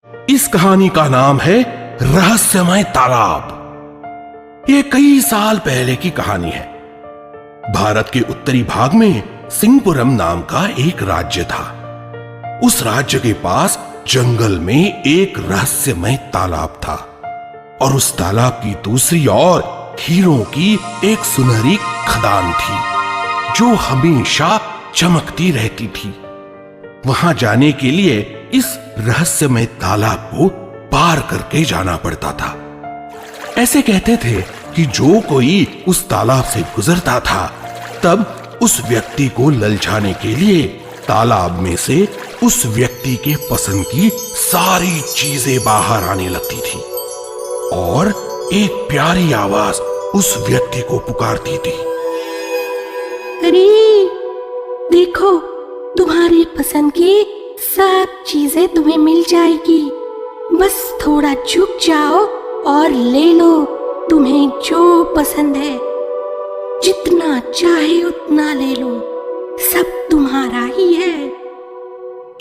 इस कहानी का नाम है रहस्यमय तालाब। ये कई साल पहले की कहानी है। भारत के उत्तरी भाग में सिंहपुरम नाम का एक राज्य था। उस राज्य के पास जंगल में एक रहस्यमय तालाब था और उस तालाब की दूसरी ओर हीरों की एक सुनहरी खदान थी जो हमेशा चमकती रहती थी। वहां जाने के लिए इस रहस्यमय तालाब को पार करके जाना पड़ता था। ऐसे कहते थे कि जो कोई उस तालाब से गुजरता था तब उस व्यक्ति को ललचाने के लिए तालाब में से उस व्यक्ति के पसंद की सारी चीजें बाहर आने लगती थी और एक प्यारी आवाज उस व्यक्ति को पुकारती थी। अरे देखो, तुम्हारी पसंद की सब चीजें तुम्हें मिल जाएगी। बस थोड़ा झुक जाओ और ले लो तुम्हें जो पसंद है। जितना चाहे उतना ले लो, सब तुम्हारा ही है।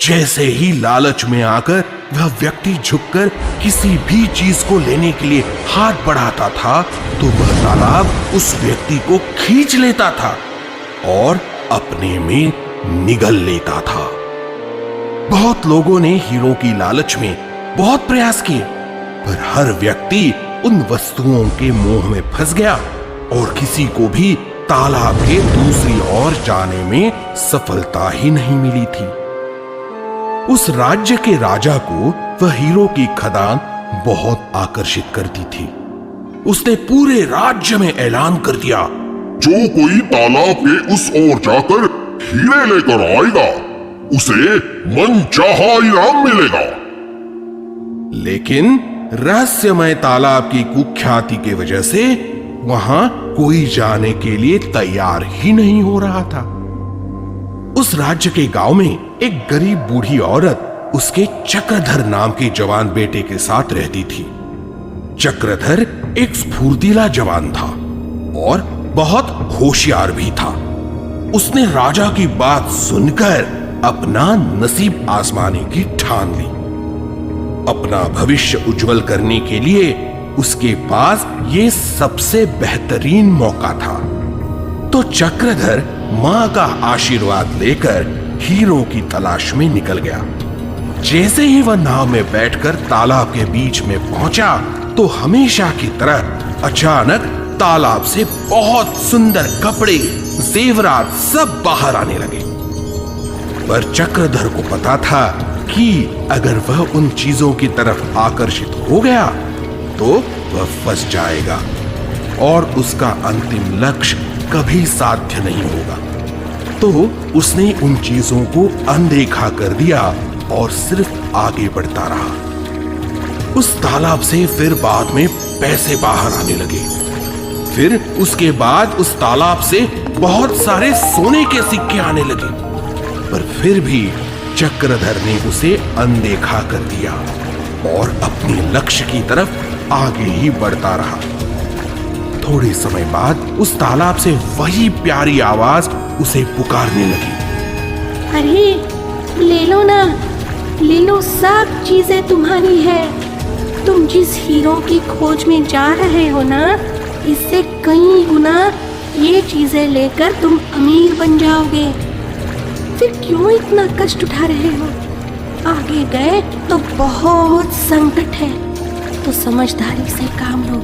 जैसे ही लालच में आकर वह व्यक्ति झुककर किसी भी चीज को लेने के लिए हाथ बढ़ाता था तो वह तालाब उस व्यक्ति को खींच लेता था और अपने में निगल लेता था। बहुत लोगों ने हीरो की लालच में बहुत प्रयास किए, पर हर व्यक्ति उन वस्तुओं के मोह में फंस गया और किसी को भी तालाब के दूसरी ओर जाने में सफलता ही नहीं मिली थी। उस राज्य के राजा को वह हीरो की खदान बहुत आकर्षित करती थी। उसने पूरे राज्य में ऐलान कर दिया, जो कोई तालाब के उस ओर जाकर हीरे लेकर आएगा उसे मनचाहा इनाम मिलेगा। लेकिन रहस्यमय तालाब की कुख्याति की वजह से वहां कोई जाने के लिए तैयार ही नहीं हो रहा था। उस राज्य के गांव में एक गरीब बूढ़ी औरत उसके चक्रधर नाम के जवान बेटे के साथ रहती थी। चक्रधर एक स्फूर्तिला जवान था और बहुत होशियार भी था। उसने राजा की बात सुनकर अपना नसीब आजमाने की ठान ली। अपना भविष्य उज्जवल करने के लिए उसके पास ये सबसे बेहतरीन मौका था। तो चक्रधर मां का आशीर्वाद लेकर हीरो की तलाश में निकल गया। जैसे ही वह नाव में बैठकर तालाब के बीच में पहुंचा तो हमेशा की तरह अचानक तालाब से बहुत सुंदर कपड़े, जेवरात सब बाहर आने लगे। पर चक्रधर को पता था कि अगर वह उन चीजों की तरफ आकर्षित हो गया तो वह फंस जाएगा और उसका अंतिम लक्ष्य कभी साध्य नहीं होगा। तो उसने उन चीजों को अनदेखा कर दिया और सिर्फ आगे बढ़ता रहा। उस तालाब से फिर बाद में पैसे बाहर आने लगे। फिर उसके बाद उस तालाब से बहुत सारे सोने के सिक्के आने लगे, पर फिर भी चक्रधर ने उसे अनदेखा कर दिया और अपने लक्ष्य की तरफ आगे ही बढ़ता रहा। थोड़े समय बाद उस तालाब से वही प्यारी आवाज उसे पुकारने लगी। अरे ले लो ना, ले लो, सब चीजें तुम्हारी है। तुम जिस हीरो की खोज में जा रहे हो ना, इससे कई गुना ये चीजें लेकर तुम अमीर बन जाओगे। फिर क्यों इतना कष्ट उठा रहे हो? आगे गए तो बहुत संकट है, तो समझदारी से काम लो।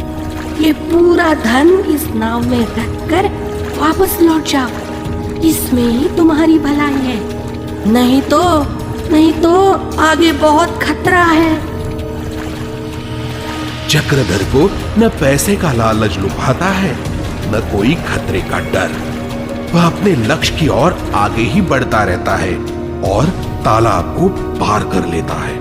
ये पूरा धन इस नाव में रखकर वापस लौट जाओ, इसमें ही तुम्हारी भलाई है। नहीं तो आगे बहुत खतरा है। चक्रधर को न पैसे का लालच लुभाता है न कोई खतरे का डर। वह अपने लक्ष्य की ओर आगे ही बढ़ता रहता है और तालाब को पार कर लेता है।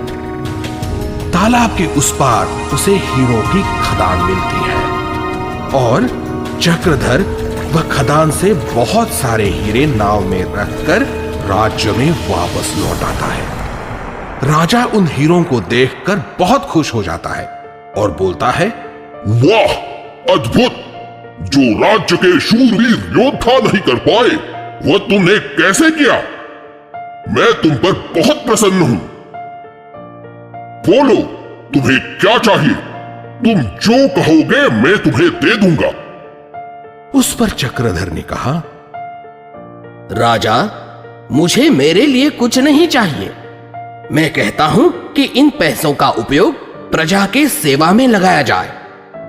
तालाब के उस पार उसे हीरो की खदान मिलती है और चक्रधर वह खदान से बहुत सारे हीरे नाव में रखकर राज्य में वापस लौट आता है। राजा उन हीरों को देखकर बहुत खुश हो जाता है और बोलता है, वाह, अद्भुत! जो राज्य के शूरवीर योद्धा नहीं कर पाए वह तुमने कैसे किया? मैं तुम पर बहुत प्रसन्न हूं। बोलो, तुम्हें क्या चाहिए? तुम जो कहोगे मैं तुम्हें दे दूंगा। उस पर चक्रधर ने कहा, राजा, मुझे मेरे लिए कुछ नहीं चाहिए। मैं कहता हूं कि इन पैसों का उपयोग प्रजा के सेवा में लगाया जाए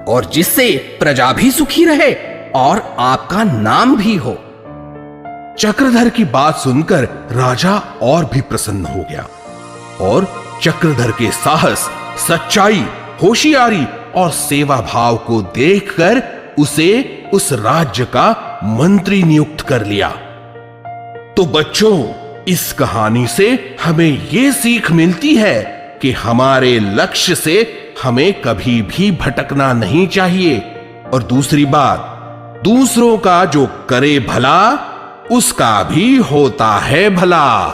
और जिससे प्रजा भी सुखी रहे और आपका नाम भी हो। चक्रधर की बात सुनकर राजा और भी प्रसन्न हो गया और चक्रधर के साहस, सच्चाई, होशियारी और सेवा भाव को देखकर उसे उस राज्य का मंत्री नियुक्त कर लिया। तो बच्चों, इस कहानी से हमें यह सीख मिलती है कि हमारे लक्ष्य से हमें कभी भी भटकना नहीं चाहिए और दूसरी बात, दूसरों का जो करे भला उसका भी होता है भला।